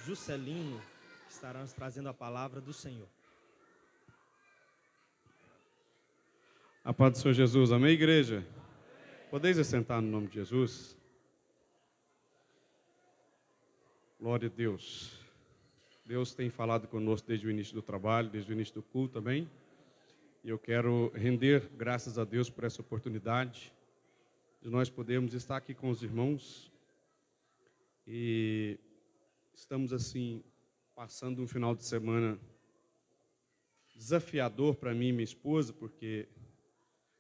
Juscelino, que estará nos trazendo a palavra do Senhor. A paz do Senhor Jesus. Amém, igreja? Podeis assentar no nome de Jesus? Glória a Deus. Deus tem falado conosco desde o início do trabalho, desde o início do culto também. E eu quero render graças a Deus por essa oportunidade de nós podermos estar aqui com os irmãos. E estamos assim, passando um final de semana desafiador para mim e minha esposa, porque,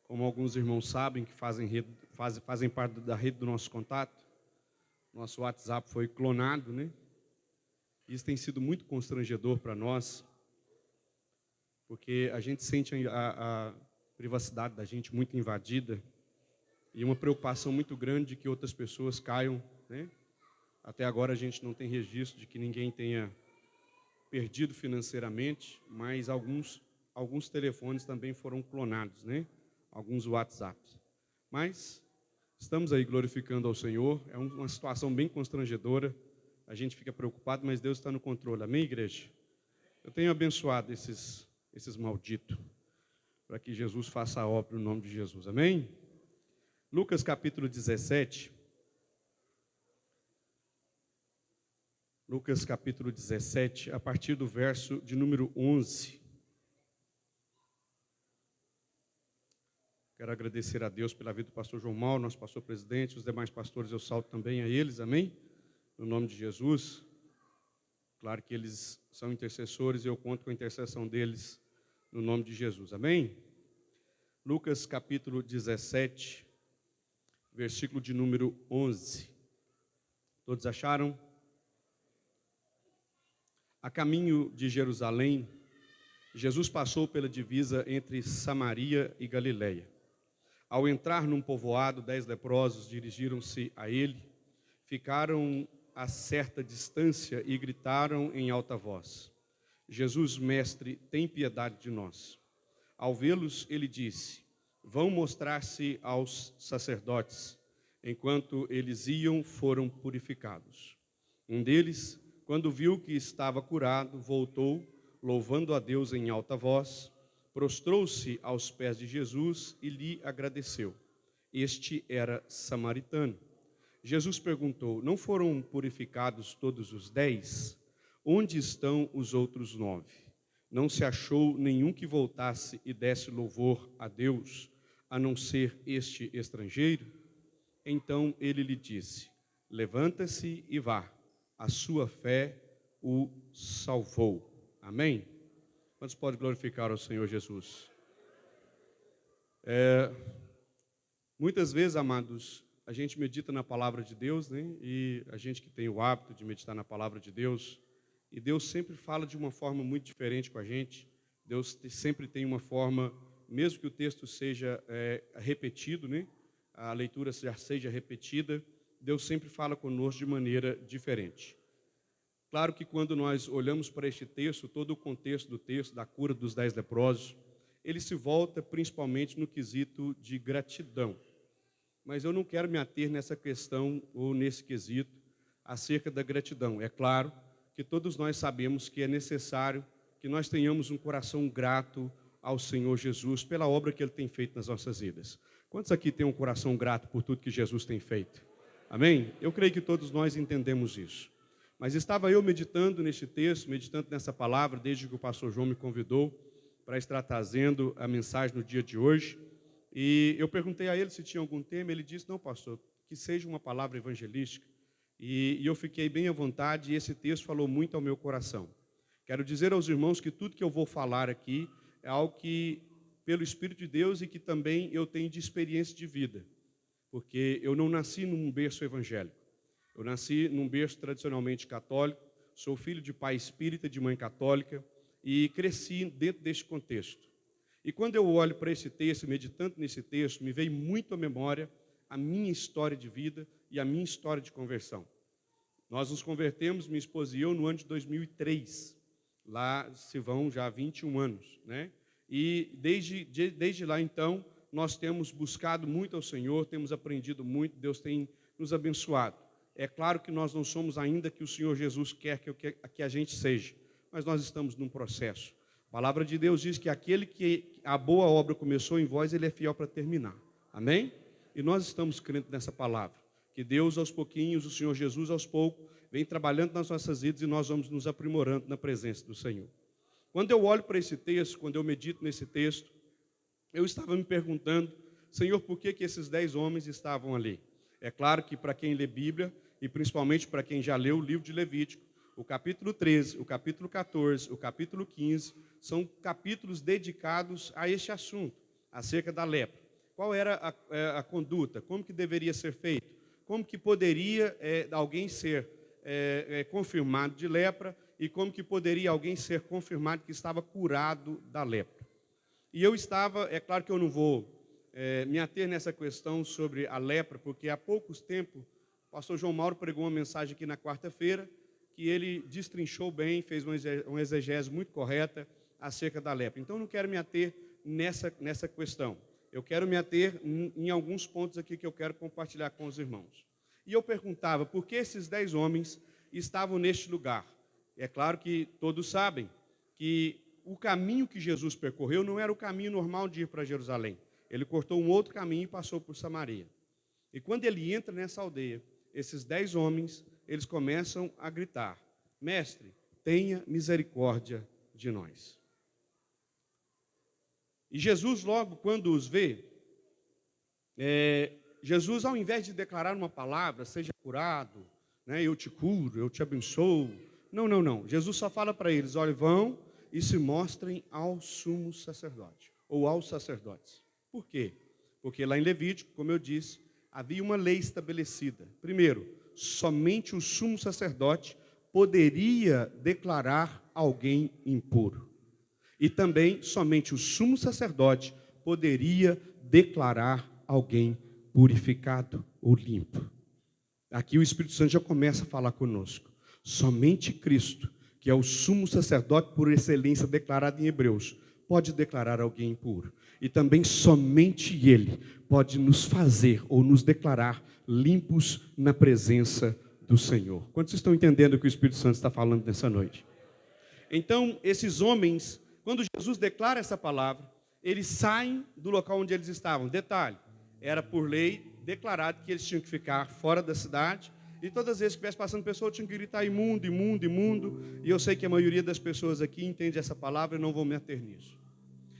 como alguns irmãos sabem que fazem parte da rede do nosso contato, nosso WhatsApp foi clonado, né? Isso tem sido muito constrangedor para nós, porque a gente sente a privacidade da gente muito invadida e uma preocupação muito grande de que outras pessoas caiam, né? Até agora a gente não tem registro de que ninguém tenha perdido financeiramente, mas alguns telefones também foram clonados, né? Alguns WhatsApps. Mas estamos aí glorificando ao Senhor, é uma situação bem constrangedora, a gente fica preocupado, mas Deus está no controle. Amém, igreja? Eu tenho abençoado esses malditos, para que Jesus faça a obra no nome de Jesus. Amém? Lucas capítulo 17. Lucas capítulo 17, a partir do verso de número 11. Quero agradecer a Deus pela vida do pastor João Mauro, nosso pastor presidente, os demais pastores, eu salto também a eles, amém? No nome de Jesus. Claro que eles são intercessores e eu conto com a intercessão deles no nome de Jesus, amém? Lucas capítulo 17, versículo de número 11. Todos acharam? A caminho de Jerusalém, Jesus passou pela divisa entre Samaria e Galiléia. Ao entrar num povoado, 10 leprosos dirigiram-se a ele, ficaram a certa distância e gritaram em alta voz: Jesus, mestre, tem piedade de nós. Ao vê-los, ele disse: vão mostrar-se aos sacerdotes. Enquanto eles iam, foram purificados. Um deles, quando viu que estava curado, voltou, louvando a Deus em alta voz, prostrou-se aos pés de Jesus e lhe agradeceu. Este era samaritano. Jesus perguntou: não foram purificados todos os 10? Onde estão os outros 9? Não se achou nenhum que voltasse e desse louvor a Deus, a não ser este estrangeiro? Então ele lhe disse: levanta-se e vá, a sua fé o salvou. Amém? Quantos podem glorificar ao Senhor Jesus? Muitas vezes, amados, a gente medita na palavra de Deus, né? E a gente que tem o hábito de meditar na palavra de Deus, e Deus sempre fala de uma forma muito diferente com a gente. Deus sempre tem uma forma, mesmo que o texto seja repetido, né? A leitura já seja repetida, Deus sempre fala conosco de maneira diferente. Claro que quando nós olhamos para este texto, todo o contexto do texto, da cura dos 10 leprosos, ele se volta principalmente no quesito de gratidão. Mas eu não quero me ater nessa questão ou nesse quesito acerca da gratidão. É claro que todos nós sabemos que é necessário que nós tenhamos um coração grato ao Senhor Jesus pela obra que Ele tem feito nas nossas vidas. Quantos aqui têm um coração grato por tudo que Jesus tem feito? Amém? Eu creio que todos nós entendemos isso. Mas estava eu meditando neste texto, meditando nessa palavra, desde que o pastor João me convidou para estar trazendo a mensagem no dia de hoje. E eu perguntei a ele se tinha algum tema, ele disse: não, pastor, que seja uma palavra evangelística. E eu fiquei bem à vontade e esse texto falou muito ao meu coração. Quero dizer aos irmãos que tudo que eu vou falar aqui é algo que, pelo Espírito de Deus, e que também eu tenho de experiência de vida. Porque eu não nasci num berço evangélico. Eu nasci num berço tradicionalmente católico, sou filho de pai espírita, de mãe católica, e cresci dentro deste contexto. E quando eu olho para esse texto, meditando nesse texto, me veio muito à memória a minha história de vida e a minha história de conversão. Nós nos convertemos, minha esposa e eu, no ano de 2003. Lá se vão já 21 anos, né? E desde lá, então, nós temos buscado muito ao Senhor, temos aprendido muito, Deus tem nos abençoado. É claro que nós não somos ainda que o Senhor Jesus quer que a gente seja, mas nós estamos num processo. A palavra de Deus diz que aquele que a boa obra começou em vós, ele é fiel para terminar. Amém? E nós estamos crendo nessa palavra. Que Deus aos pouquinhos, o Senhor Jesus aos poucos, vem trabalhando nas nossas vidas e nós vamos nos aprimorando na presença do Senhor. Quando eu olho para esse texto, quando eu medito nesse texto, eu estava me perguntando, Senhor, por que esses 10 homens estavam ali? É claro que para quem lê Bíblia, e principalmente para quem já leu o livro de Levítico, o capítulo 13, o capítulo 14, o capítulo 15, são capítulos dedicados a este assunto, acerca da lepra. Qual era a conduta? Como que deveria ser feito? Como que poderia alguém ser confirmado de lepra e como que poderia alguém ser confirmado que estava curado da lepra? E eu estava, é claro que eu não vou me ater nessa questão sobre a lepra, porque há poucos tempos o pastor João Mauro pregou uma mensagem aqui na quarta-feira, que ele destrinchou bem, fez uma exegese muito correta acerca da lepra. Então, eu não quero me ater nessa questão. Eu quero me ater em alguns pontos aqui que eu quero compartilhar com os irmãos. E eu perguntava, por que esses 10 homens estavam neste lugar? É claro que todos sabem que o caminho que Jesus percorreu não era o caminho normal de ir para Jerusalém. Ele cortou um outro caminho e passou por Samaria. E quando ele entra nessa aldeia, esses 10 homens, eles começam a gritar, mestre, tenha misericórdia de nós. E Jesus, logo quando os vê, Jesus, ao invés de declarar uma palavra, seja curado, né, eu te curo, eu te abençoo. Não. Jesus só fala para eles, olha, vão e se mostrem ao sumo sacerdote, ou aos sacerdotes. Por quê? Porque lá em Levítico, como eu disse, havia uma lei estabelecida. Primeiro, somente o sumo sacerdote poderia declarar alguém impuro. E também, somente o sumo sacerdote poderia declarar alguém purificado ou limpo. Aqui o Espírito Santo já começa a falar conosco. Somente Cristo, que é o sumo sacerdote por excelência declarado em Hebreus, pode declarar alguém impuro. E também somente Ele pode nos fazer ou nos declarar limpos na presença do Senhor. Quantos estão entendendo o que o Espírito Santo está falando nessa noite? Então, esses homens, quando Jesus declara essa palavra, eles saem do local onde eles estavam. Detalhe, era por lei declarado que eles tinham que ficar fora da cidade, e todas as vezes que estivesse passando pessoa, tinham que gritar imundo, imundo, imundo, e eu sei que a maioria das pessoas aqui entende essa palavra e não vou me ater nisso.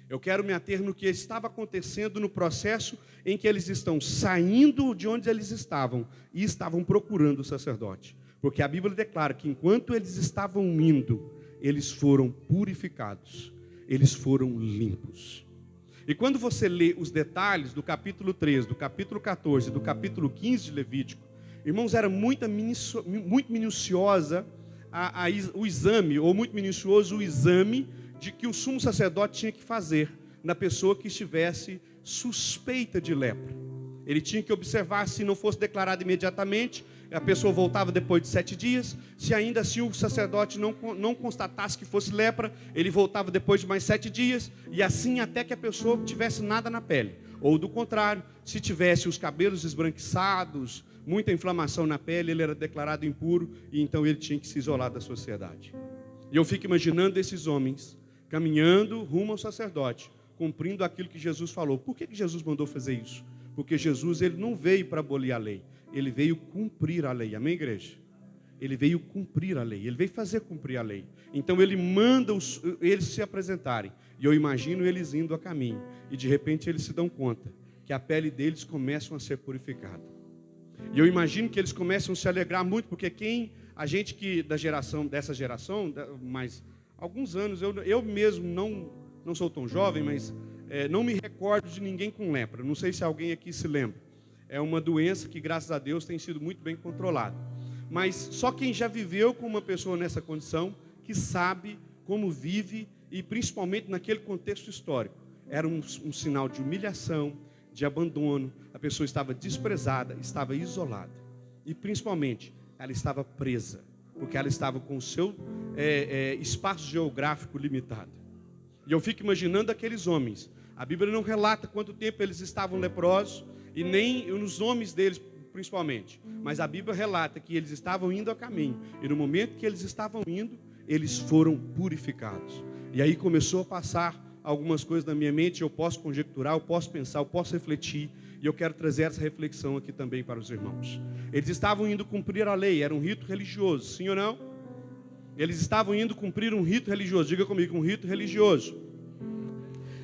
Eu quero me ater no que estava acontecendo no processo em que eles estão saindo de onde eles estavam e estavam procurando o sacerdote. Porque a Bíblia declara que enquanto eles estavam indo, eles foram purificados, eles foram limpos. E quando você lê os detalhes do capítulo 13, do capítulo 14, do capítulo 15 de Levítico, irmãos, era muito minuciosa o exame, ou muito minucioso o exame de que o sumo sacerdote tinha que fazer na pessoa que estivesse suspeita de lepra. Ele tinha que observar se não fosse declarado imediatamente, a pessoa voltava depois de 7 dias, se ainda assim o sacerdote não constatasse que fosse lepra, ele voltava depois de mais 7 dias, e assim até que a pessoa tivesse nada na pele. Ou do contrário, se tivesse os cabelos esbranquiçados, muita inflamação na pele, ele era declarado impuro, e então ele tinha que se isolar da sociedade. E eu fico imaginando esses homens caminhando rumo ao sacerdote, cumprindo aquilo que Jesus falou. Por que Jesus mandou fazer isso? Porque Jesus, ele não veio para abolir a lei, ele veio cumprir a lei. Amém, igreja? Ele veio cumprir a lei, ele veio fazer cumprir a lei. Então ele manda eles se apresentarem, e eu imagino eles indo a caminho, e de repente eles se dão conta que a pele deles começa a ser purificada. E eu imagino que eles começam a se alegrar muito, porque a gente que dessa geração, mas alguns anos, eu mesmo não sou tão jovem, mas não me recordo de ninguém com lepra. Não sei se alguém aqui se lembra. É uma doença que, graças a Deus, tem sido muito bem controlada. Mas só quem já viveu com uma pessoa nessa condição, que sabe como vive, e principalmente naquele contexto histórico. Era um sinal de humilhação, de abandono. A pessoa estava desprezada, estava isolada. E principalmente, ela estava presa, porque ela estava com o seu espaço geográfico limitado. E eu fico imaginando aqueles homens. A Bíblia não relata quanto tempo eles estavam leprosos, e nem os nomes deles, principalmente. Mas a Bíblia relata que eles estavam indo a caminho. E no momento que eles estavam indo, eles foram purificados. E aí começou a passar algumas coisas na minha mente. Eu posso conjecturar, eu posso pensar, eu posso refletir. E eu quero trazer essa reflexão aqui também para os irmãos. Eles estavam indo cumprir a lei, era um rito religioso, sim ou não? Eles estavam indo cumprir um rito religioso. Diga comigo, um rito religioso.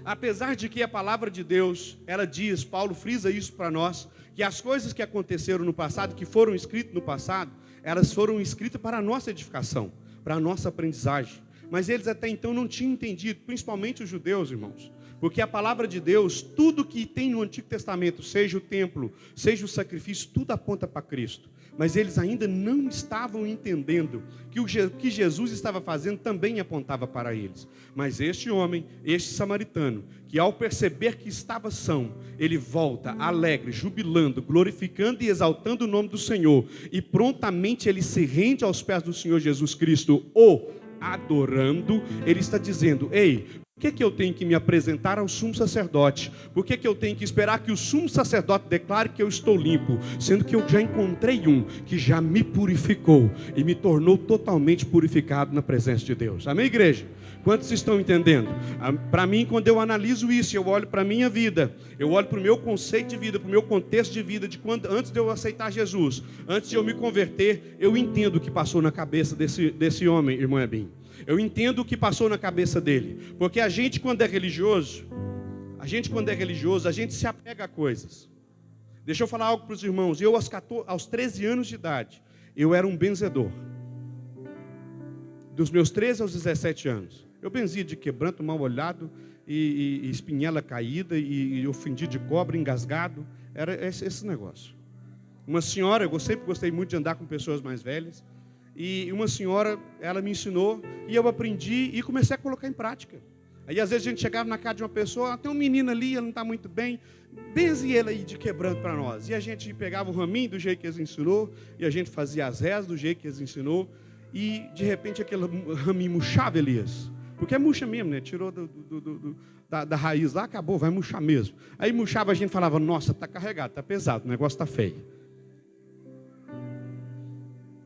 Apesar de que a palavra de Deus, ela diz, Paulo frisa isso para nós, que as coisas que aconteceram no passado, que foram escritas no passado, elas foram escritas para a nossa edificação, para a nossa aprendizagem. Mas eles até então não tinham entendido, principalmente os judeus, irmãos. Porque a palavra de Deus, tudo que tem no Antigo Testamento, seja o templo, seja o sacrifício, tudo aponta para Cristo. Mas eles ainda não estavam entendendo que o que Jesus estava fazendo também apontava para eles. Mas este homem, este samaritano, que ao perceber que estava são, ele volta alegre, jubilando, glorificando e exaltando o nome do Senhor. E prontamente ele se rende aos pés do Senhor Jesus Cristo, o adorando. Ele está dizendo, ei, por que eu tenho que me apresentar ao sumo sacerdote? Por que eu tenho que esperar que o sumo sacerdote declare que eu estou limpo? Sendo que eu já encontrei um que já me purificou e me tornou totalmente purificado na presença de Deus. Amém, igreja? Quantos estão entendendo? Para mim, quando eu analiso isso, eu olho para a minha vida, eu olho para o meu conceito de vida, para o meu contexto de vida, antes de eu aceitar Jesus, antes de eu me converter, eu entendo o que passou na cabeça desse homem, irmão Ebim. Eu entendo o que passou na cabeça dele. Porque a gente quando é religioso, a gente se apega a coisas. Deixa eu falar algo para os irmãos. Eu aos 13 anos de idade, eu era um benzedor. Dos meus 13 aos 17 anos. Eu benzia de quebranto, mal olhado, e espinhela caída, e ofendido de cobra, engasgado. Era esse negócio. Uma senhora, eu sempre gostei muito de andar com pessoas mais velhas. E uma senhora, ela me ensinou, e eu aprendi e comecei a colocar em prática. Aí às vezes a gente chegava na casa de uma pessoa, tem um menino ali, ele não está muito bem, benze ele aí de quebranto para nós. E a gente pegava o raminho do jeito que eles ensinou, e a gente fazia as rezas do jeito que eles ensinou, e de repente aquele raminho murchava, Elias. Porque é murcha mesmo, né? Tirou da raiz lá, acabou, vai murchar mesmo. Aí murchava, a gente falava, nossa, está carregado, está pesado, o negócio está feio.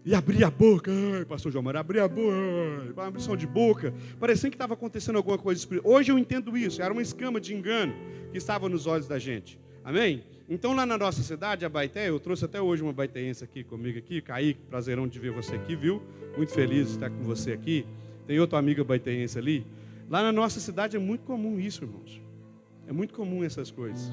E abria a boca, pastor João Mário, abria a boca, uma abrição de boca, parecia que estava acontecendo alguma coisa espiritual. Hoje eu entendo isso, era uma escama de engano que estava nos olhos da gente, amém? Então lá na nossa cidade, a Baité, eu trouxe até hoje uma baiteense aqui comigo aqui, Kaique, prazerão de ver você aqui, viu? Muito feliz de estar com você aqui, tem outra amiga baiteense ali. Lá na nossa cidade é muito comum isso, irmãos, é muito comum essas coisas.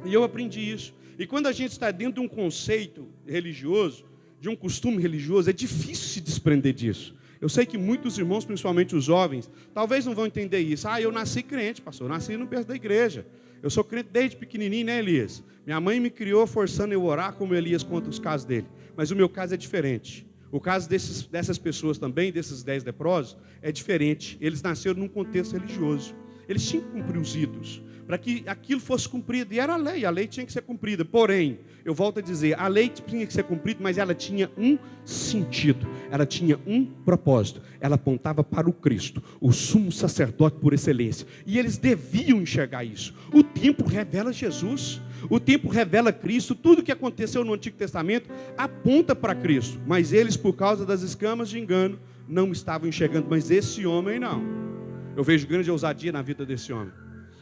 E eu aprendi isso, e quando a gente está dentro de um conceito religioso, de um costume religioso, é difícil se desprender disso. Eu sei que muitos irmãos, principalmente os jovens, talvez não vão entender isso. Eu nasci crente, pastor, eu nasci no berço da igreja. Eu sou crente desde pequenininho, né, Elias? Minha mãe me criou forçando eu a orar, como Elias conta os casos dele. Mas o meu caso é diferente. O caso dessas pessoas também, desses 10 leprosos, é diferente. Eles nasceram num contexto religioso. Eles tinham que cumprir os ritos, para que aquilo fosse cumprido. E era a lei tinha que ser cumprida. Porém, eu volto a dizer, a lei tinha que ser cumprida, mas ela tinha um sentido, ela tinha um propósito. Ela apontava para o Cristo, o sumo sacerdote por excelência. E eles deviam enxergar isso. O tempo revela Jesus, o tempo revela Cristo. Tudo que aconteceu no Antigo Testamento aponta para Cristo. Mas eles, por causa das escamas de engano, não estavam enxergando. Mas esse homem não. Eu vejo grande ousadia na vida desse homem.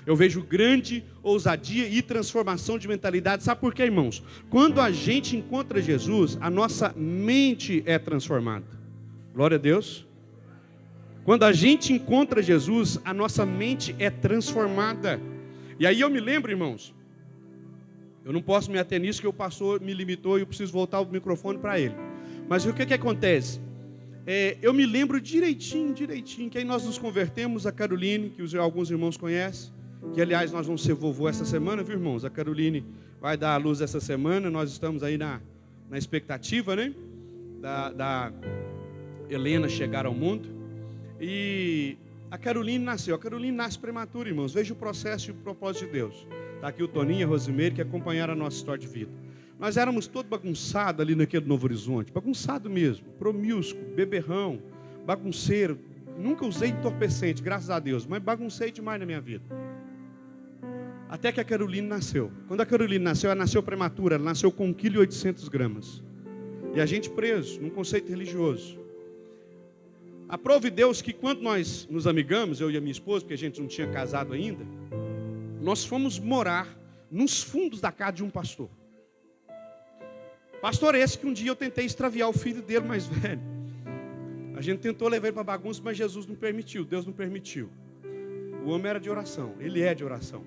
Eu vejo grande ousadia e transformação de mentalidade. Sabe por quê, irmãos? Quando a gente encontra Jesus, a nossa mente é transformada. Glória a Deus. Quando a gente encontra Jesus, a nossa mente é transformada. E aí eu me lembro, irmãos, eu não posso me ater nisso, que o pastor me limitou e eu preciso voltar o microfone para ele. Mas o que acontece? Eu me lembro direitinho, que aí nós nos convertemos a Caroline, que alguns irmãos conhecem, que aliás nós vamos ser vovô essa semana, viu, irmãos? A Caroline vai dar à luz essa semana, nós estamos aí na expectativa, né? Da Helena chegar ao mundo. E a Caroline nasceu. A Caroline nasce prematura, irmãos. Veja o processo e o propósito de Deus. Está aqui o Toninho e a Rosimeire, que acompanharam a nossa história de vida. Nós éramos todos bagunçados ali naquele Novo Horizonte. Bagunçado mesmo. Promíscuo, beberrão, bagunceiro. Nunca usei entorpecente, graças a Deus. Mas baguncei demais na minha vida. Até que a Caroline nasceu. Quando a Caroline nasceu, ela nasceu prematura, ela nasceu com 1,8 kg. E a gente preso num conceito religioso. Aprove Deus que quando nós nos amigamos, eu e a minha esposa, porque a gente não tinha casado ainda, nós fomos morar nos fundos da casa de um pastor. Pastor esse que um dia eu tentei extraviar o filho dele mais velho. A gente tentou levar ele para bagunça, mas Jesus não permitiu, Deus não permitiu. O homem era de oração, ele é de oração.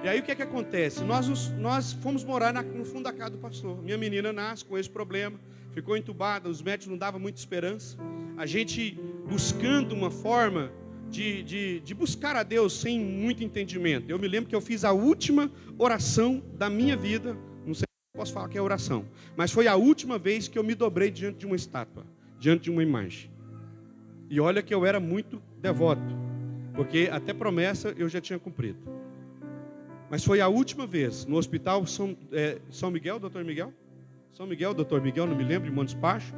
E aí o que é que acontece? Nós fomos morar no fundo da casa do pastor. Minha menina nasce com esse problema, ficou entubada, os médicos não davam muita esperança. A gente buscando uma forma de buscar a Deus sem muito entendimento. Eu me lembro que eu fiz a última oração da minha vida, não sei se posso falar que é oração, mas foi a última vez que eu me dobrei diante de uma estátua, diante de uma imagem. E olha que eu era muito devoto, porque até promessa eu já tinha cumprido. Mas foi a última vez, no hospital São Miguel, doutor Miguel? São Miguel, doutor Miguel, não me lembro, em Montes Baixos.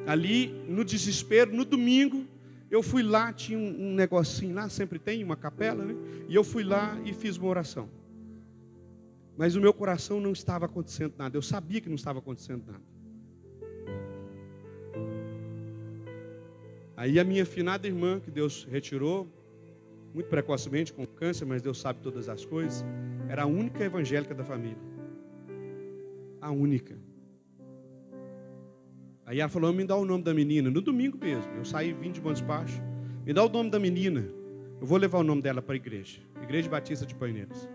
Ali, no desespero, no domingo, eu fui lá, tinha um negocinho lá, sempre tem uma capela, né? E eu fui lá e fiz uma oração. Mas o meu coração não estava acontecendo nada, eu sabia que não estava acontecendo nada. Aí a minha afinada irmã, que Deus retirou, muito precocemente, com câncer, mas Deus sabe todas as coisas, era a única evangélica da família. A única. Aí ela falou, me dá o nome da menina, no domingo mesmo, eu saí, vim de Montes Baixos, me dá o nome da menina, eu vou levar o nome dela para a igreja, Igreja Batista de Paineiras.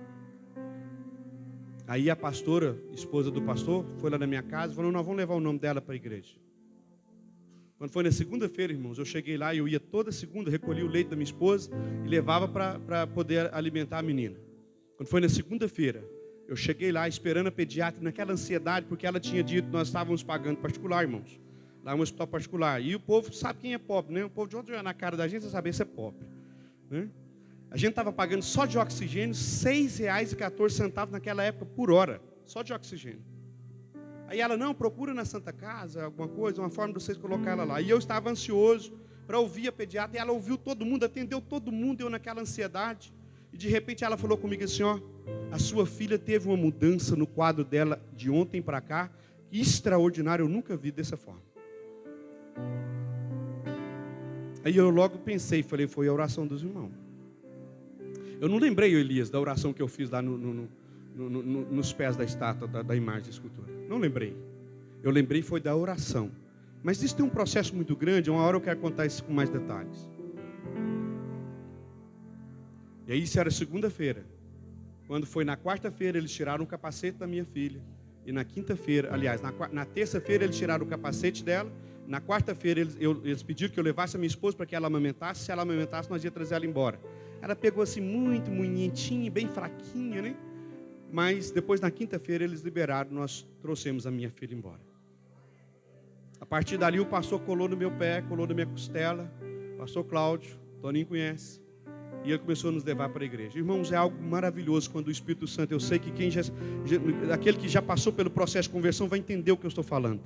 Aí a pastora, esposa do pastor, foi lá na minha casa e falou, nós vamos levar o nome dela para a igreja. Quando foi na segunda-feira, irmãos, eu cheguei lá e eu ia toda segunda, recolhia o leite da minha esposa e levava para poder alimentar a menina. Quando foi na segunda-feira, eu cheguei lá esperando a pediatra naquela ansiedade, porque ela tinha dito, nós estávamos pagando particular, irmãos. Lá é um hospital particular. E o povo sabe quem é pobre, né? O povo de onde olhar na cara da gente, você sabe, esse é pobre, né? A gente estava pagando só de oxigênio R$ 6,14 naquela época por hora, só de oxigênio. Aí ela, não, procura na Santa Casa, alguma coisa, uma forma de vocês colocar ela lá. E eu estava ansioso para ouvir a pediatra, e ela ouviu todo mundo, atendeu todo mundo, eu naquela ansiedade. E de repente ela falou comigo assim, ó, a sua filha teve uma mudança no quadro dela de ontem para cá, extraordinária, eu nunca vi dessa forma. Aí eu logo pensei, falei, foi a oração dos irmãos. Eu não lembrei, Elias, da oração que eu fiz lá nos pés da estátua, da imagem de escultura. Não lembrei. Eu lembrei foi da oração. Mas isso tem um processo muito grande, uma hora eu quero contar isso com mais detalhes. E aí isso era segunda-feira. Quando foi na quarta-feira, eles tiraram o capacete da minha filha. E na quinta-feira, aliás, na terça-feira eles tiraram o capacete dela. Na quarta-feira eles pediram que eu levasse a minha esposa para que ela amamentasse. Se ela amamentasse, nós íamos trazer ela embora. Ela pegou assim muito munhentinha, bem fraquinha, né? Mas depois na quinta-feira eles liberaram, nós trouxemos a minha filha embora. A partir dali o pastor colou no meu pé, colou na minha costela. Pastor Cláudio, Toninho conhece. E ele começou a nos levar para a igreja. Irmãos, é algo maravilhoso quando o Espírito Santo, eu sei que aquele que já passou pelo processo de conversão vai entender o que eu estou falando.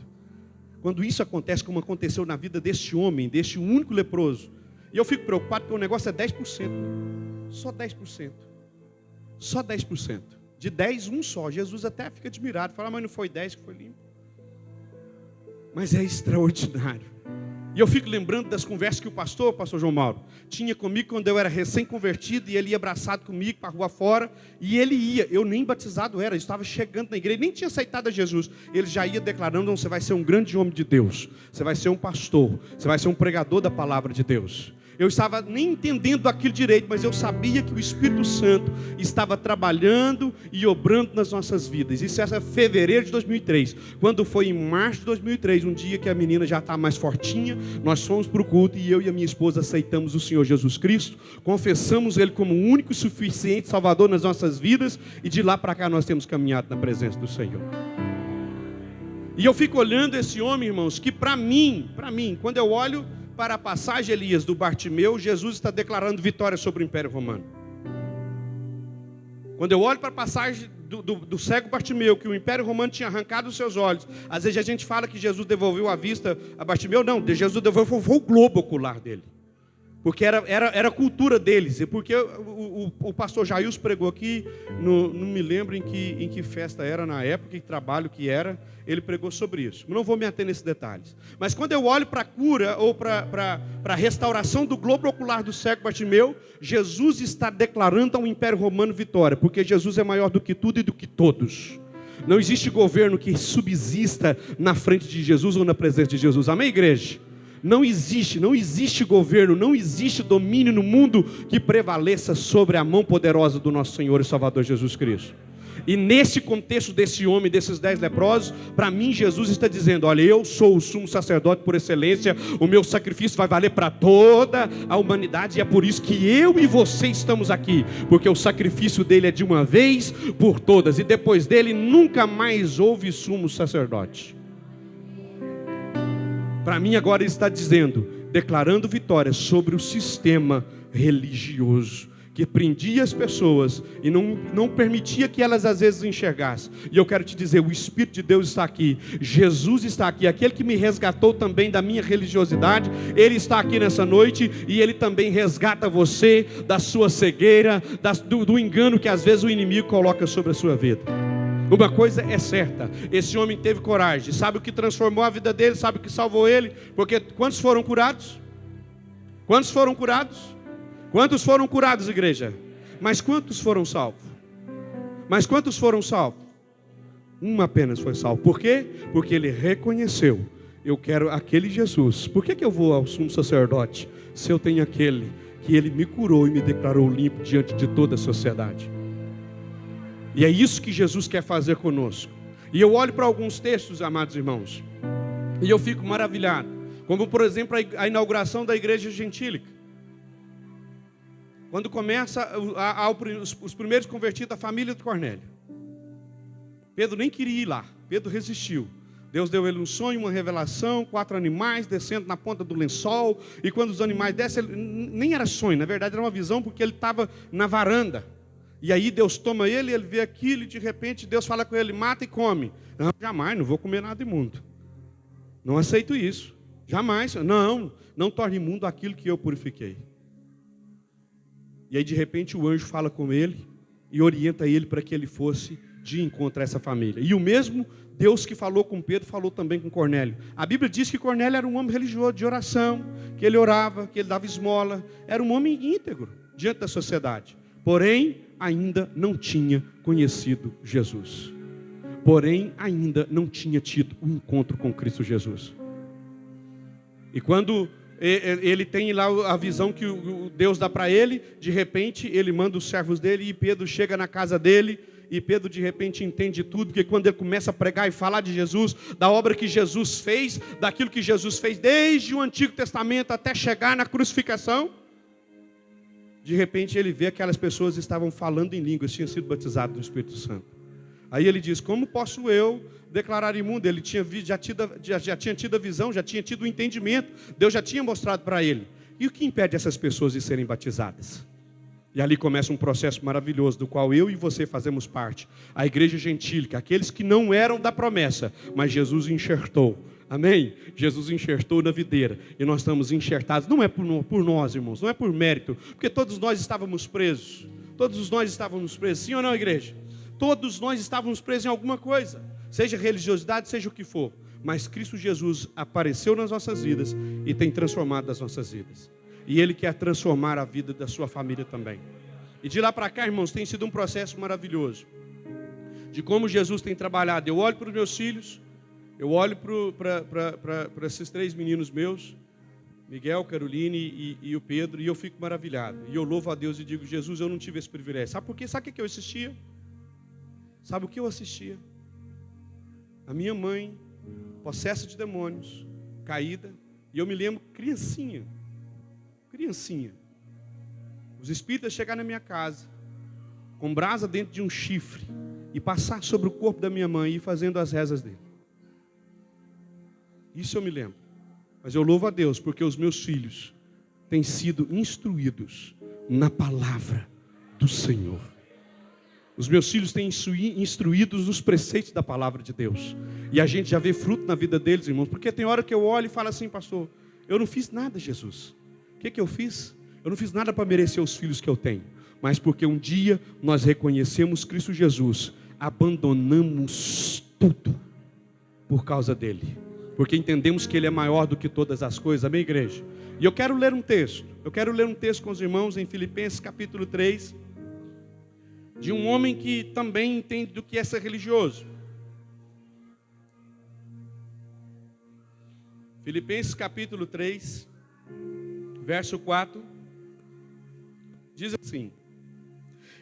Quando isso acontece, como aconteceu na vida deste homem, deste único leproso, e eu fico preocupado porque o negócio é 10%. Só 10%. Só 10%. De 10, um só. Jesus até fica admirado. Fala, mas não foi 10 que foi limpo. Mas é extraordinário. E eu fico lembrando das conversas que o pastor João Mauro, tinha comigo quando eu era recém-convertido, e ele ia abraçado comigo para a rua fora, e ele ia, eu nem batizado era, eu estava chegando na igreja, nem tinha aceitado a Jesus, ele já ia declarando, não, você vai ser um grande homem de Deus, você vai ser um pastor, você vai ser um pregador da palavra de Deus. Eu estava nem entendendo aquilo direito, mas eu sabia que o Espírito Santo estava trabalhando e obrando nas nossas vidas. Isso é fevereiro de 2003. Quando foi em março de 2003, um dia que a menina já está mais fortinha, nós fomos para o culto e eu e a minha esposa aceitamos o Senhor Jesus Cristo, confessamos Ele como o único e suficiente Salvador nas nossas vidas, e de lá para cá nós temos caminhado na presença do Senhor. E eu fico olhando esse homem, irmãos, que para mim, quando eu olho para a passagem, Elias, do Bartimeu, Jesus está declarando vitória sobre o Império Romano. Quando eu olho para a passagem do cego Bartimeu, que o Império Romano tinha arrancado os seus olhos, às vezes a gente fala que Jesus devolveu a vista a Bartimeu, não, Jesus devolveu foi o globo ocular dele. Porque era a cultura deles. Porque o pastor Jailson pregou aqui, não me lembro em que festa era na época, que trabalho que era, ele pregou sobre isso. Não vou me ater nesses detalhes. Mas quando eu olho para a cura ou para a restauração do globo ocular do cego Bartimeu, Jesus está declarando ao Império Romano vitória, porque Jesus é maior do que tudo e do que todos. Não existe governo que subsista na frente de Jesus ou na presença de Jesus. Amém, igreja? Não existe governo, não existe domínio no mundo que prevaleça sobre a mão poderosa do nosso Senhor e Salvador Jesus Cristo. E nesse contexto desse homem, desses 10 leprosos, para mim Jesus está dizendo: olha, eu sou o sumo sacerdote por excelência, o meu sacrifício vai valer para toda a humanidade, e é por isso que eu e você estamos aqui, porque o sacrifício dele é de uma vez por todas, e depois dele nunca mais houve sumo sacerdote. Para mim agora ele está dizendo, declarando vitória sobre o sistema religioso, que prendia as pessoas e não permitia que elas às vezes enxergassem. E eu quero te dizer, o Espírito de Deus está aqui, Jesus está aqui, aquele que me resgatou também da minha religiosidade, ele está aqui nessa noite, e ele também resgata você da sua cegueira, do engano que às vezes o inimigo coloca sobre a sua vida. Uma coisa é certa, esse homem teve coragem. Sabe o que transformou a vida dele? Sabe o que salvou ele? Porque quantos foram curados? Quantos foram curados? Quantos foram curados, igreja? Mas quantos foram salvos? Mas quantos foram salvos? Um apenas foi salvo. Por quê? Porque ele reconheceu: eu quero aquele Jesus. Por que eu vou ao sumo sacerdote se eu tenho aquele que ele me curou e me declarou limpo diante de toda a sociedade? E é isso que Jesus quer fazer conosco. E eu olho para alguns textos, amados irmãos, e eu fico maravilhado. Como, por exemplo, a inauguração da igreja gentílica. Quando começa os primeiros convertidos, a família de Cornélio. Pedro nem queria ir lá. Pedro resistiu. Deus deu ele um sonho, uma revelação, 4 animais descendo na ponta do lençol. E quando os animais descem, nem era sonho, na verdade era uma visão, porque ele estava na varanda. E aí Deus toma ele, ele vê aquilo, e de repente Deus fala com ele: mata e come. Não, jamais, não vou comer nada imundo. Não aceito isso. Jamais. Não torne imundo aquilo que eu purifiquei. E aí de repente o anjo fala com ele e orienta ele para que ele fosse de encontro a essa família. E o mesmo Deus que falou com Pedro, falou também com Cornélio. A Bíblia diz que Cornélio era um homem religioso, de oração, que ele orava, que ele dava esmola. Era um homem íntegro diante da sociedade. Porém, ainda não tinha conhecido Jesus. Porém, ainda não tinha tido um encontro com Cristo Jesus. E quando ele tem lá a visão que Deus dá para ele, de repente ele manda os servos dele, e Pedro chega na casa dele, e Pedro de repente entende tudo, porque quando ele começa a pregar e falar de Jesus, da obra que Jesus fez, daquilo que Jesus fez desde o Antigo Testamento até chegar na crucificação, de repente ele vê que aquelas pessoas estavam falando em línguas, tinham sido batizados no Espírito Santo. Aí ele diz: como posso eu declarar imundo? Ele já tinha tido a visão, já tinha tido o entendimento, Deus já tinha mostrado para ele. E o que impede essas pessoas de serem batizadas? E ali começa um processo maravilhoso, do qual eu e você fazemos parte. A igreja gentílica, aqueles que não eram da promessa, mas Jesus enxertou. Amém? Jesus enxertou na videira, e nós estamos enxertados. Não é por nós, irmãos, não é por mérito, porque todos nós estávamos presos. Todos nós estávamos presos, sim ou não, igreja? Todos nós estávamos presos em alguma coisa, seja religiosidade, seja o que for. Mas Cristo Jesus apareceu nas nossas vidas e tem transformado as nossas vidas. E Ele quer transformar a vida da sua família também. E de lá para cá, irmãos, tem sido um processo maravilhoso. De como Jesus tem trabalhado. Eu olho para os meus filhos, eu olho para esses 3 meninos meus, Miguel, Caroline e o Pedro, e eu fico maravilhado. E eu louvo a Deus e digo: Jesus, eu não tive esse privilégio. Sabe por quê? Sabe o que eu assistia? Sabe o que eu assistia? A minha mãe, possessa de demônios, caída, e eu me lembro, criancinha, os espíritas chegar na minha casa, com brasa dentro de um chifre, e passar sobre o corpo da minha mãe e ir fazendo as rezas dele. Isso eu me lembro. Mas eu louvo a Deus, porque os meus filhos têm sido instruídos na palavra do Senhor. Os meus filhos têm instruídos nos preceitos da palavra de Deus. E a gente já vê fruto na vida deles, irmãos. Porque tem hora que eu olho e falo assim: pastor, eu não fiz nada, Jesus. O que eu fiz? Eu não fiz nada para merecer os filhos que eu tenho, mas porque um dia nós reconhecemos Cristo Jesus, abandonamos tudo por causa dele, porque entendemos que ele é maior do que todas as coisas. Amém, igreja? E eu quero ler um texto com os irmãos em Filipenses capítulo 3, de um homem que também entende do que é ser religioso. Filipenses capítulo 3, verso 4, diz assim: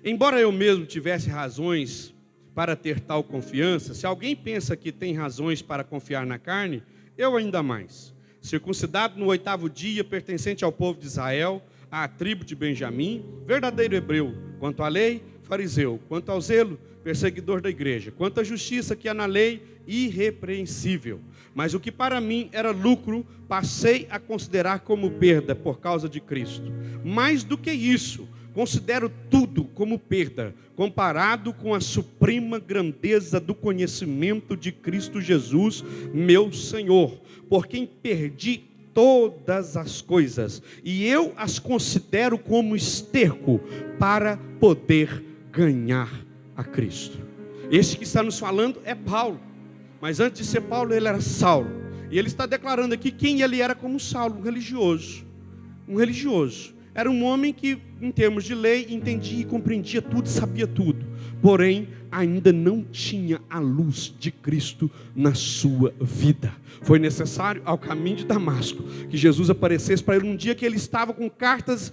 embora eu mesmo tivesse razões para ter tal confiança, se alguém pensa que tem razões para confiar na carne, eu ainda mais. Circuncidado no 8º dia, pertencente ao povo de Israel, à tribo de Benjamim, verdadeiro hebreu, quanto à lei, fariseu, quanto ao zelo, perseguidor da igreja, quanto à justiça que há na lei, irrepreensível. Mas o que para mim era lucro, passei a considerar como perda por causa de Cristo. Mais do que isso, considero tudo como perda, comparado com a suprema grandeza do conhecimento de Cristo Jesus, meu Senhor, por quem perdi todas as coisas, e eu as considero como esterco para poder ganhar a Cristo. Este que está nos falando é Paulo, mas antes de ser Paulo ele era Saulo, e ele está declarando aqui quem ele era como Saulo, um religioso. Era um homem que, em termos de lei, entendia e compreendia tudo, sabia tudo. Porém, ainda não tinha a luz de Cristo na sua vida. Foi necessário, ao caminho de Damasco, que Jesus aparecesse para ele um dia que ele estava com cartas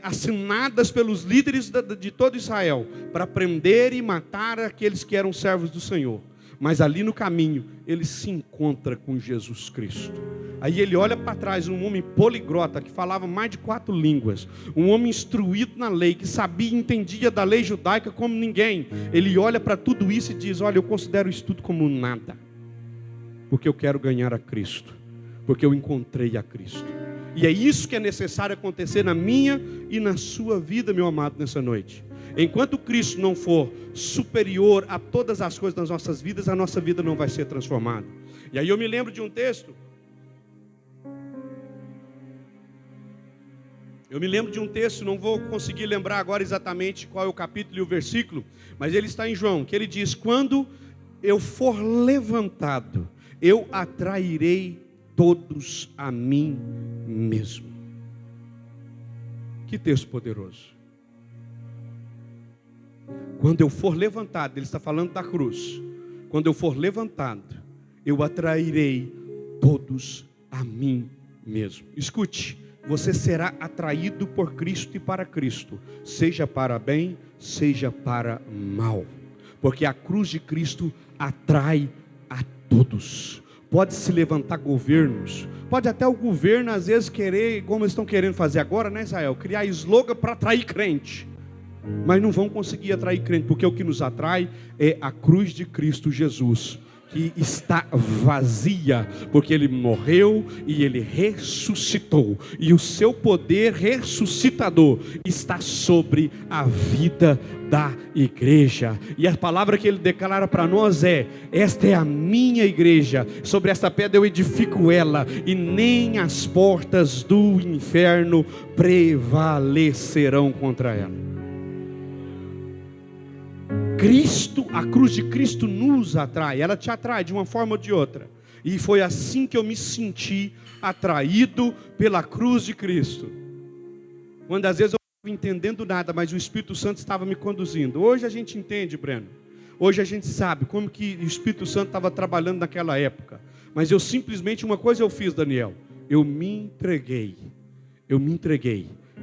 assinadas pelos líderes de todo Israel, para prender e matar aqueles que eram servos do Senhor. Mas ali no caminho, ele se encontra com Jesus Cristo. Aí ele olha para trás, um homem poliglota, que falava mais de 4 línguas. Um homem instruído na lei, que sabia e entendia da lei judaica como ninguém. Ele olha para tudo isso e diz: olha, eu considero isso tudo como nada. Porque eu quero ganhar a Cristo. Porque eu encontrei a Cristo. E é isso que é necessário acontecer na minha e na sua vida, meu amado, nessa noite. Enquanto Cristo não for superior a todas as coisas das nossas vidas, a nossa vida não vai ser transformada. E aí eu me lembro de um texto. Não vou conseguir lembrar agora exatamente qual é o capítulo e o versículo, mas ele está em João, que ele diz: quando eu for levantado, eu atrairei todos a mim mesmo. Que texto poderoso. Quando eu for levantado, ele está falando da cruz. Quando eu for levantado, eu atrairei todos a mim mesmo. Escute, você será atraído por Cristo e para Cristo, seja para bem, seja para mal. Porque a cruz de Cristo atrai a todos. Pode se levantar governos, pode até o governo às vezes querer, como eles estão querendo fazer agora, né, Israel? Criar slogan para atrair crente. Mas não vão conseguir atrair crente, porque o que nos atrai é a cruz de Cristo Jesus, que está vazia, porque Ele morreu e Ele ressuscitou, e o seu poder ressuscitador está sobre a vida da igreja. E a palavra que Ele declara para nós é: esta é a minha igreja, sobre esta pedra eu edifico ela, e nem as portas do inferno prevalecerão contra ela. Cristo, a cruz de Cristo nos atrai, ela te atrai de uma forma ou de outra. E foi assim que eu me senti atraído pela cruz de Cristo. Quando às vezes eu não estava entendendo nada, mas o Espírito Santo estava me conduzindo. Hoje a gente entende, Breno. Hoje a gente sabe como que o Espírito Santo estava trabalhando naquela época. Mas eu simplesmente, uma coisa eu fiz, Daniel. Eu me entreguei.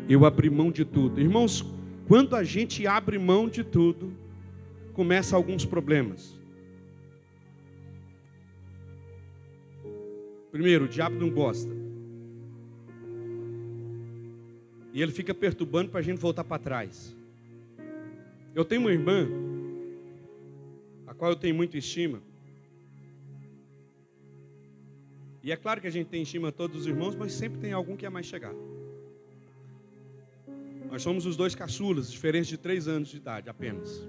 Eu abri mão de tudo. Irmãos, quando a gente abre mão de tudo, começa alguns problemas. Primeiro, o diabo não gosta. E ele fica perturbando para a gente voltar para trás. Eu tenho uma irmã, a qual eu tenho muita estima. E é claro que a gente tem estima a todos os irmãos, mas sempre tem algum que é mais chegado. Nós somos os 2 caçulas, diferentes de 3 anos de idade apenas.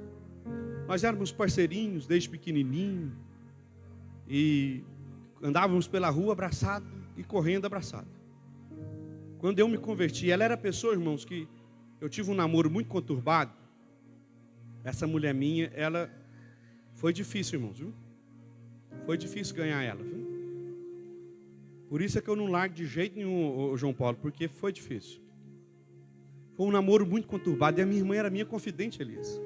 Nós éramos parceirinhos desde pequenininho e andávamos pela rua abraçado e correndo abraçado. Quando eu me converti, ela era a pessoa, irmãos, que eu tive um namoro muito conturbado. Essa mulher minha, ela foi difícil, irmãos, viu? Foi difícil ganhar ela, viu? Por isso é que eu não largo de jeito nenhum, João Paulo, porque foi difícil. Foi um namoro muito conturbado. E a minha irmã era minha confidente, Elias.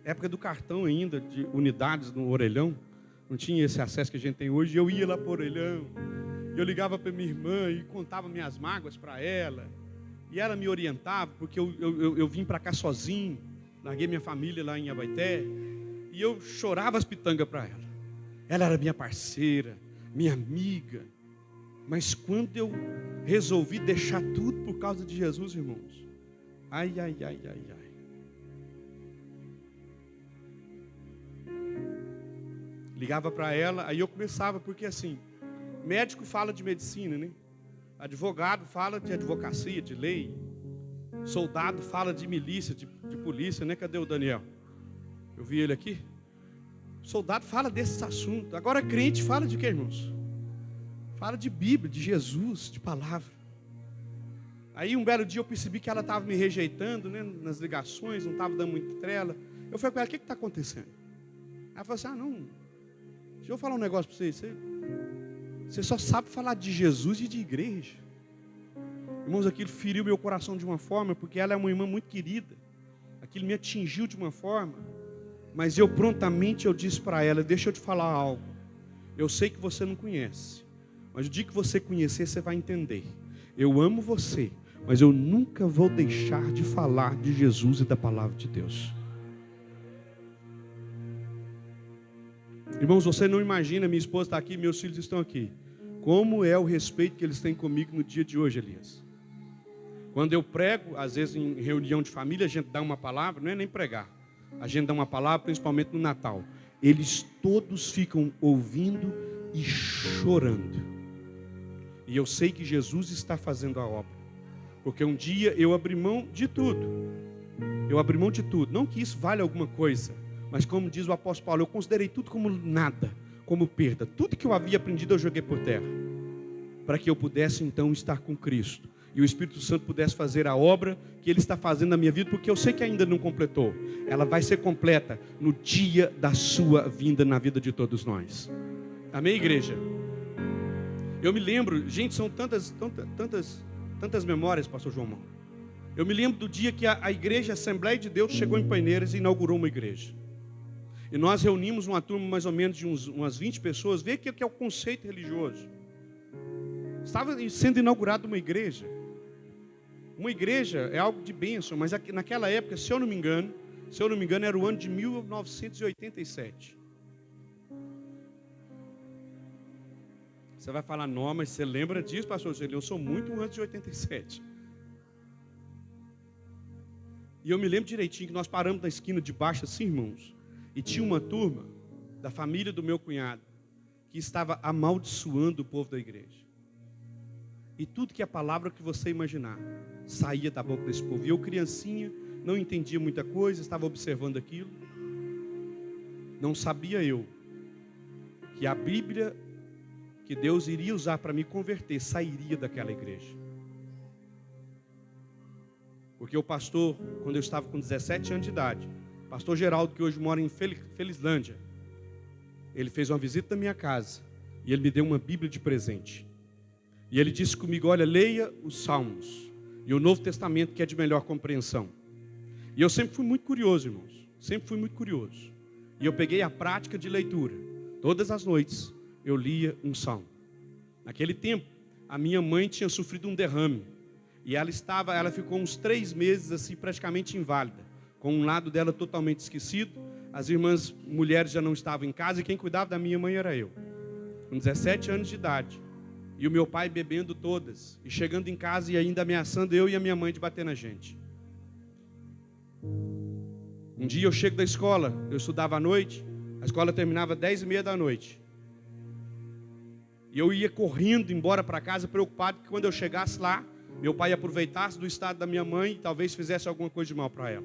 Época do cartão ainda, de unidades no orelhão. Não tinha esse acesso que a gente tem hoje. Eu ia lá para o orelhão. Eu ligava para minha irmã e contava minhas mágoas para ela. E ela me orientava, porque eu vim para cá sozinho. Larguei minha família lá em Abaeté. E eu chorava as pitangas para ela. Ela era minha parceira, minha amiga. Mas quando eu resolvi deixar tudo por causa de Jesus, irmãos. Ai. Ligava para ela, aí eu começava, porque assim, médico fala de medicina, né? Advogado fala de advocacia, de lei. Soldado fala de milícia, de polícia, né? Cadê o Daniel? Eu vi ele aqui. Soldado fala desses assuntos. Agora crente fala de quê, irmãos? Fala de Bíblia, de Jesus, de palavra. Aí um belo dia eu percebi que ela estava me rejeitando, né, nas ligações, não estava dando muita trela. Eu falei com ela, o que está acontecendo? Ela falou assim, não, deixa eu falar um negócio para você só sabe falar de Jesus e de igreja. Irmãos, aquilo feriu meu coração de uma forma, porque ela é uma irmã muito querida. Aquilo me atingiu de uma forma, mas eu prontamente disse para ela, deixa eu te falar algo. Eu sei que você não conhece, mas o dia que você conhecer, você vai entender. Eu amo você, mas eu nunca vou deixar de falar de Jesus e da palavra de Deus. Irmãos, você não imagina, minha esposa está aqui, meus filhos estão aqui. Como é o respeito que eles têm comigo no dia de hoje, Elias? Quando eu prego, às vezes em reunião de família, a gente dá uma palavra, não é nem pregar. A gente dá uma palavra, principalmente no Natal. Eles todos ficam ouvindo e chorando. E eu sei que Jesus está fazendo a obra. Porque um dia eu abri mão de tudo. Eu abri mão de tudo. Não que isso valha alguma coisa. Mas como diz o apóstolo Paulo, eu considerei tudo como nada, como perda. Tudo que eu havia aprendido eu joguei por terra. Para que eu pudesse então estar com Cristo. E o Espírito Santo pudesse fazer a obra que Ele está fazendo na minha vida. Porque eu sei que ainda não completou. Ela vai ser completa no dia da sua vinda na vida de todos nós. Amém, igreja? Eu me lembro, gente, são tantas memórias, pastor João Mauro. Eu me lembro do dia que a igreja, a Assembleia de Deus, chegou em Paineiras e inaugurou uma igreja. E nós reunimos uma turma mais ou menos de umas 20 pessoas, ver o que é o conceito religioso. Estava sendo inaugurada uma igreja. Uma igreja é algo de bênção, mas naquela época, se eu não me engano, era o ano de 1987. Você vai falar, não, mas você lembra disso, pastor? Eu sou muito antes de 87. E eu me lembro direitinho que nós paramos na esquina de baixo assim, irmãos. E tinha uma turma da família do meu cunhado que estava amaldiçoando o povo da igreja. E tudo que é palavra que você imaginar saía da boca desse povo. E eu, criancinha, não entendia muita coisa, estava observando aquilo. Não sabia eu que a Bíblia que Deus iria usar para me converter sairia daquela igreja. Porque o pastor, quando eu estava com 17 anos de idade, pastor Geraldo, que hoje mora em Felizlândia, ele fez uma visita na minha casa e ele me deu uma Bíblia de presente. E ele disse comigo, olha, leia os Salmos e o Novo Testamento, que é de melhor compreensão. E eu sempre fui muito curioso, irmãos, sempre fui muito curioso. E eu peguei a prática de leitura. Todas as noites eu lia um salmo. Naquele tempo, a minha mãe tinha sofrido um derrame. E ela ficou uns 3 meses assim, praticamente inválida, com um lado dela totalmente esquecido. As irmãs mulheres já não estavam em casa e quem cuidava da minha mãe era eu. Com 17 anos de idade. E o meu pai bebendo todas. E chegando em casa e ainda ameaçando eu e a minha mãe de bater na gente. Um dia eu chego da escola, eu estudava à noite. A escola terminava 10h30 da noite. E eu ia correndo embora para casa, preocupado que quando eu chegasse lá, meu pai aproveitasse do estado da minha mãe e talvez fizesse alguma coisa de mal para ela.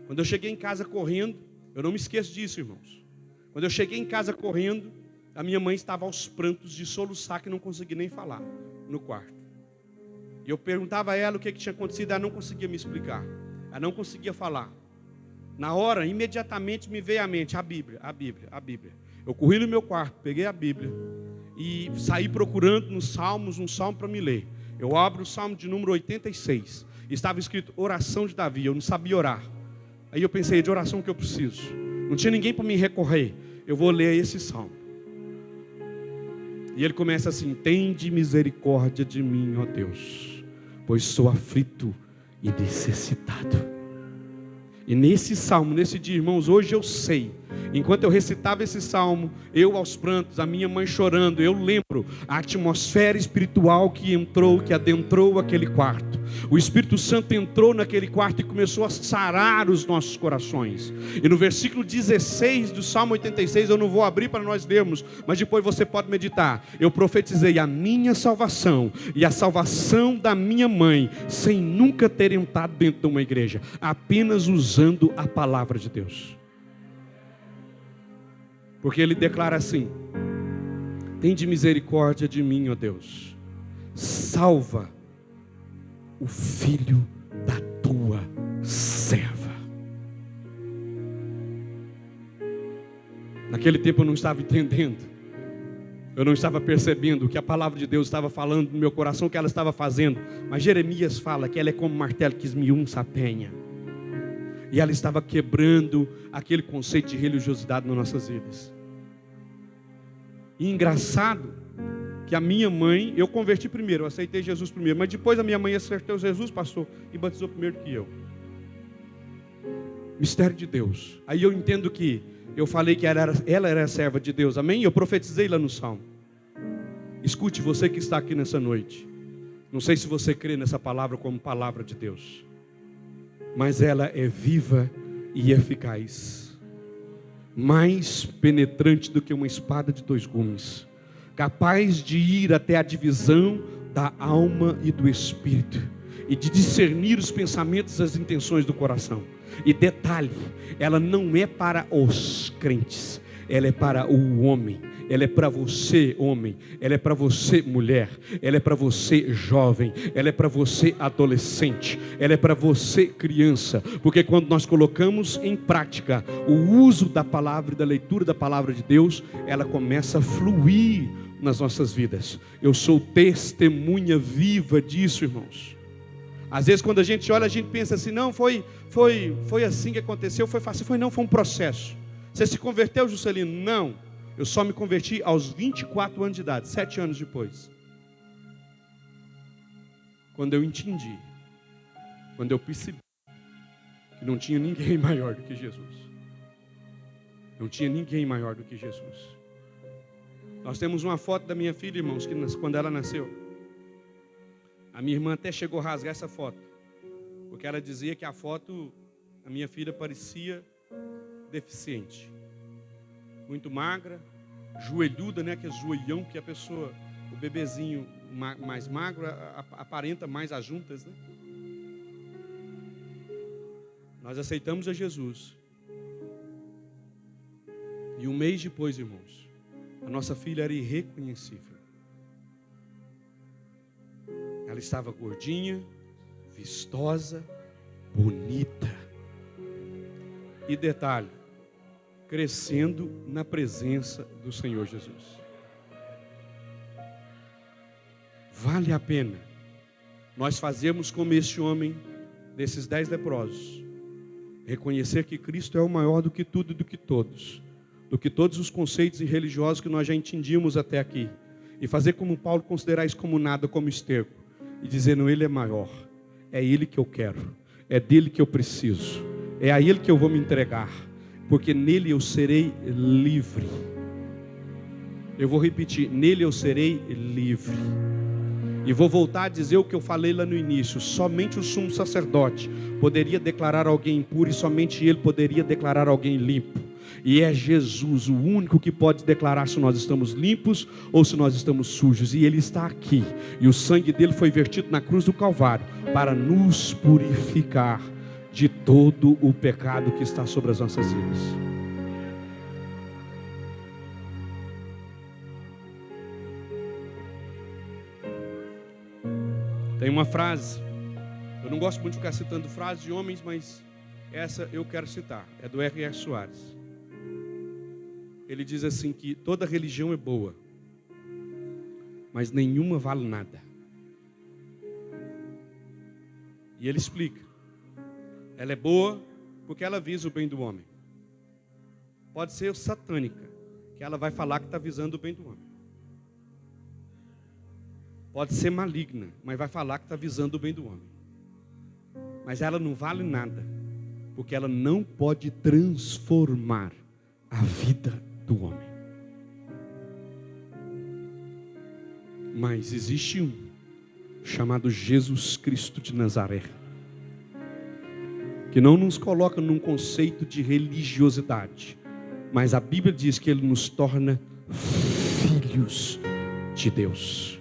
Quando eu cheguei em casa correndo, eu não me esqueço disso, irmãos. Quando eu cheguei em casa correndo, a minha mãe estava aos prantos de soluçar, que não conseguia nem falar, no quarto. E eu perguntava a ela o que tinha acontecido, ela não conseguia me explicar. Ela não conseguia falar. Na hora, imediatamente me veio à mente a Bíblia. Eu corri no meu quarto, peguei a Bíblia e saí procurando nos Salmos um salmo para me ler. Eu abro o Salmo de número 86. Estava escrito oração de Davi, eu não sabia orar. Aí eu pensei, de oração que eu preciso. Não tinha ninguém para me recorrer. Eu vou ler esse salmo. E ele começa assim: tende misericórdia de mim, ó Deus, pois sou aflito e necessitado. E nesse salmo, nesse dia, irmãos, hoje eu sei, enquanto eu recitava esse salmo, eu aos prantos, a minha mãe chorando, eu lembro a atmosfera espiritual que entrou, que adentrou aquele quarto. O Espírito Santo entrou naquele quarto e começou a sarar os nossos corações. E no versículo 16 do Salmo 86, eu não vou abrir para nós lermos, mas depois você pode meditar. Eu profetizei a minha salvação e a salvação da minha mãe, sem nunca ter entrado dentro de uma igreja, apenas usando a palavra de Deus. Porque ele declara assim: tende misericórdia de mim, ó Deus, salva o filho da tua serva. Naquele tempo eu não estava entendendo, eu não estava percebendo o que a palavra de Deus estava falando no meu coração, o que ela estava fazendo. Mas Jeremias fala que ela é como um martelo que esmiuça a penha. E ela estava quebrando aquele conceito de religiosidade nas nossas vidas. E engraçado que a minha mãe, eu converti primeiro, eu aceitei Jesus primeiro, mas depois a minha mãe aceitou Jesus, pastor, e batizou primeiro que eu. Mistério de Deus. Aí eu entendo que eu falei que ela era a serva de Deus, amém? Eu profetizei lá no Salmo. Escute, você que está aqui nessa noite, não sei se você crê nessa palavra como palavra de Deus, mas ela é viva e eficaz, mais penetrante do que uma espada de dois gumes, capaz de ir até a divisão da alma e do espírito, e de discernir os pensamentos e as intenções do coração. E detalhe, ela não é para os crentes, ela é para o homem. Ela é para você, homem. Ela é para você, mulher. Ela é para você, jovem. Ela é para você, adolescente. Ela é para você, criança. Porque quando nós colocamos em prática o uso da palavra e da leitura da palavra de Deus, ela começa a fluir nas nossas vidas. Eu sou testemunha viva disso, irmãos. Às vezes quando a gente olha, a gente pensa assim: não, foi assim que aconteceu, foi fácil. Foi um processo. Você se converteu, Juscelino? Não. Eu só me converti aos 24 anos de idade, 7 anos depois. Quando eu entendi, quando eu percebi que não tinha ninguém maior do que Jesus. Não tinha ninguém maior do que Jesus. Nós temos uma foto da minha filha, irmãos, que quando ela nasceu. A minha irmã até chegou a rasgar essa foto, porque ela dizia que a foto, a minha filha parecia deficiente. Muito magra, joelhuda, né? Que é joelhão, que a pessoa, o bebezinho mais magro, aparenta mais as juntas, né? Nós aceitamos a Jesus. E um mês depois, irmãos, a nossa filha era irreconhecível. Ela estava gordinha, vistosa, bonita. E detalhe, crescendo na presença do Senhor Jesus. Vale a pena nós fazermos como este homem desses 10 leprosos, reconhecer que Cristo é o maior do que tudo e do que todos os conceitos religiosos que nós já entendíamos até aqui, e fazer como Paulo, considerar isso como nada, como esterco, e dizendo: Ele é maior, é Ele que eu quero, é dele que eu preciso, é a Ele que eu vou me entregar, porque nele eu serei livre. Eu vou repetir: nele eu serei livre. E vou voltar a dizer o que eu falei lá no início: somente o sumo sacerdote poderia declarar alguém impuro, e somente ele poderia declarar alguém limpo. E é Jesus o único que pode declarar se nós estamos limpos ou se nós estamos sujos. E Ele está aqui, e o sangue dele foi vertido na cruz do Calvário para nos purificar de todo o pecado que está sobre as nossas vidas. Tem uma frase, eu não gosto muito de ficar citando frases de homens, mas essa eu quero citar, é do R.R. Soares. Ele diz assim que toda religião é boa, mas nenhuma vale nada. E ele explica, ela é boa porque ela visa o bem do homem. Pode ser satânica, que ela vai falar que está visando o bem do homem. Pode ser maligna, mas vai falar que está visando o bem do homem. Mas ela não vale nada, porque ela não pode transformar a vida do homem. Mas existe um, chamado Jesus Cristo de Nazaré, que não nos coloca num conceito de religiosidade, mas a Bíblia diz que Ele nos torna filhos de Deus.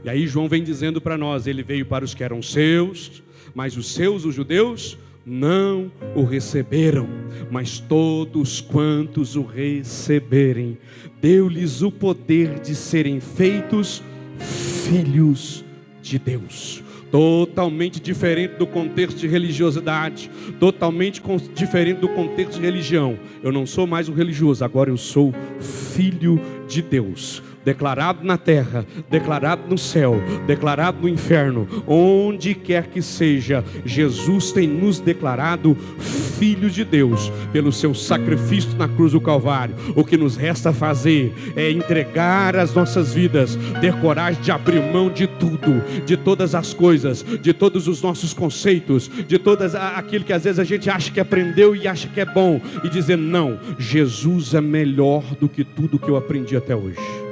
E aí João vem dizendo para nós, Ele veio para os que eram seus, mas os seus, os judeus, não o receberam, mas todos quantos o receberem, deu-lhes o poder de serem feitos filhos de Deus. Totalmente diferente do contexto de religiosidade, totalmente diferente do contexto de religião. Eu não sou mais um religioso, agora eu sou filho de Deus. Declarado na terra, declarado no céu, declarado no inferno, onde quer que seja, Jesus tem nos declarado filhos de Deus, pelo seu sacrifício na cruz do Calvário. O que nos resta fazer é entregar as nossas vidas, ter coragem de abrir mão de tudo, de todas as coisas, de todos os nossos conceitos, de todas aquilo que às vezes a gente acha que aprendeu e acha que é bom, e dizer não, Jesus é melhor do que tudo que eu aprendi até hoje.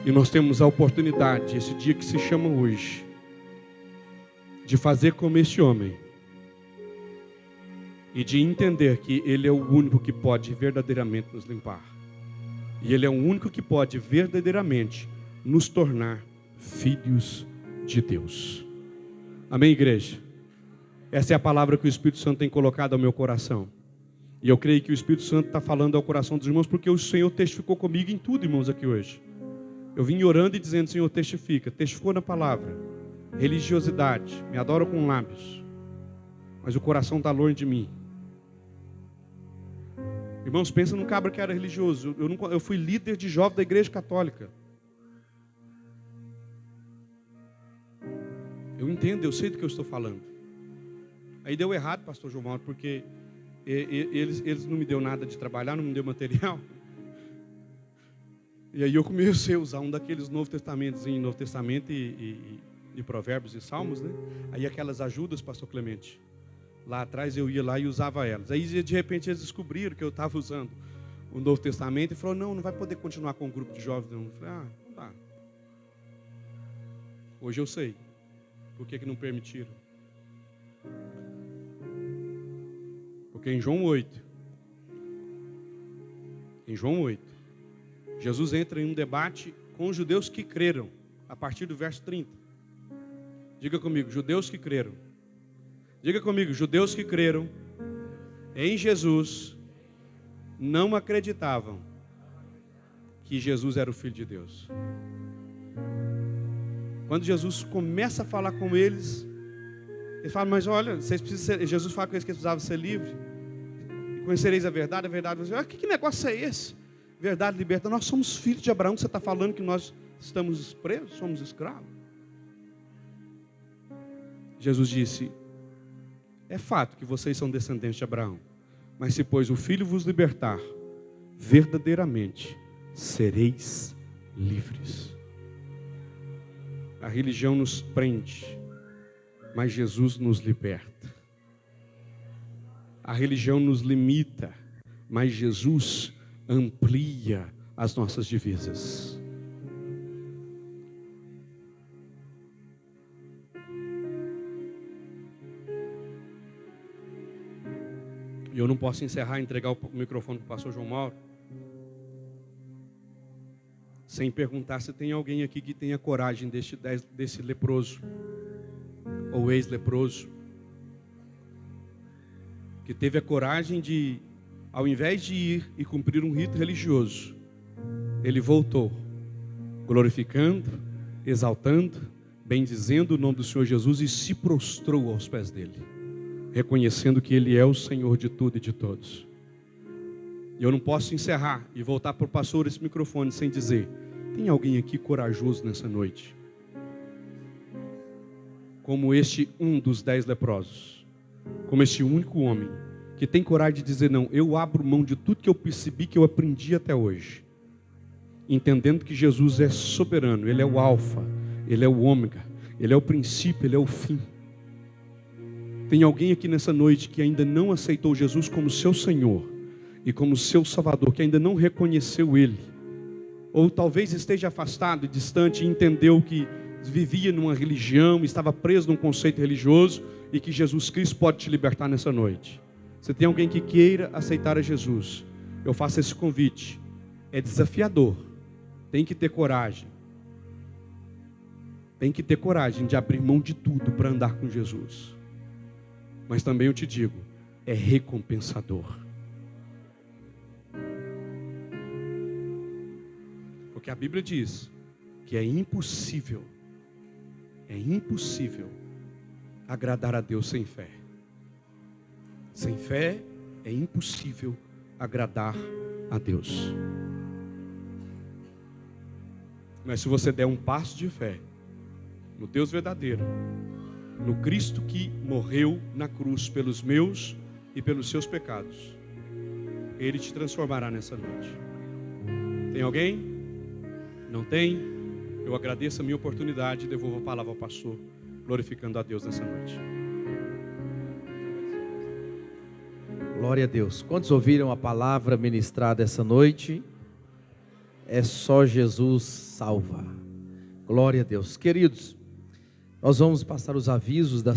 E nós temos a oportunidade, esse dia que se chama hoje, de fazer como esse homem. E de entender que Ele é o único que pode verdadeiramente nos limpar. E Ele é o único que pode verdadeiramente nos tornar filhos de Deus. Amém, igreja? Essa é a palavra que o Espírito Santo tem colocado ao meu coração. E eu creio que o Espírito Santo está falando ao coração dos irmãos, porque o Senhor testificou comigo em tudo, irmãos, aqui hoje. Eu vim orando e dizendo, Senhor, testificou na palavra. Religiosidade, me adoram com lábios, mas o coração está longe de mim. Irmãos, pensa num cabra que era religioso. Eu fui líder de jovem da igreja católica. Eu entendo, eu sei do que eu estou falando. Aí deu errado, pastor João Mauro, porque eles não me deu nada de trabalhar, não me deu material. E aí eu comecei a usar um daqueles Novo Testamentos, em Novo Testamento e Provérbios e Salmos, né? Aí aquelas ajudas, pastor Clemente. Lá atrás eu ia lá e usava elas. Aí de repente eles descobriram que eu estava usando o Novo Testamento e falou, não vai poder continuar com o grupo de jovens não. Eu falei, não dá. Hoje eu sei. Por que não permitiram? Porque em João 8, Jesus entra em um debate com os judeus que creram, a partir do verso 30. Diga comigo, judeus que creram. Diga comigo, judeus que creram em Jesus, não acreditavam que Jesus era o Filho de Deus. Quando Jesus começa a falar com eles, ele fala, mas olha, vocês precisam ser, Jesus fala com eles que eles precisavam ser livres. E conhecereis a verdade, que negócio é esse? Verdade liberta. Nós somos filhos de Abraão. Você está falando que nós estamos presos, somos escravos? Jesus disse, é fato que vocês são descendentes de Abraão, mas se pois o Filho vos libertar, verdadeiramente sereis livres. A religião nos prende, mas Jesus nos liberta. A religião nos limita, mas Jesus amplia as nossas divisas. E eu não posso encerrar e entregar o microfone para o pastor João Mauro sem perguntar se tem alguém aqui que tenha coragem desse leproso ou ex-leproso, que teve a coragem de, ao invés de ir e cumprir um rito religioso, ele voltou, glorificando, exaltando, bendizendo o nome do Senhor Jesus e se prostrou aos pés dele, reconhecendo que Ele é o Senhor de tudo e de todos. E eu não posso encerrar e voltar para o pastor esse microfone sem dizer: tem alguém aqui corajoso nessa noite? Como este um dos 10 leprosos, como este único homem, que tem coragem de dizer: não, eu abro mão de tudo que eu percebi, que eu aprendi até hoje, entendendo que Jesus é soberano, Ele é o alfa, Ele é o ômega, Ele é o princípio, Ele é o fim. Tem alguém aqui nessa noite que ainda não aceitou Jesus como seu Senhor e como seu Salvador, que ainda não reconheceu Ele, ou talvez esteja afastado e distante e entendeu que vivia numa religião, estava preso num conceito religioso e que Jesus Cristo pode te libertar nessa noite. Se tem alguém que queira aceitar a Jesus, eu faço esse convite. É desafiador, tem que ter coragem. Tem que ter coragem de abrir mão de tudo para andar com Jesus. Mas também eu te digo, é recompensador. Porque a Bíblia diz que é impossível agradar a Deus sem fé. Sem fé é impossível agradar a Deus. Mas se você der um passo de fé no Deus verdadeiro, no Cristo que morreu na cruz pelos meus e pelos seus pecados, Ele te transformará nessa noite. Tem alguém? Não tem? Eu agradeço a minha oportunidade e devolvo a palavra ao pastor, glorificando a Deus nessa noite. Glória a Deus. Quantos ouviram a palavra ministrada essa noite? É só Jesus salva. Glória a Deus. Queridos, nós vamos passar os avisos da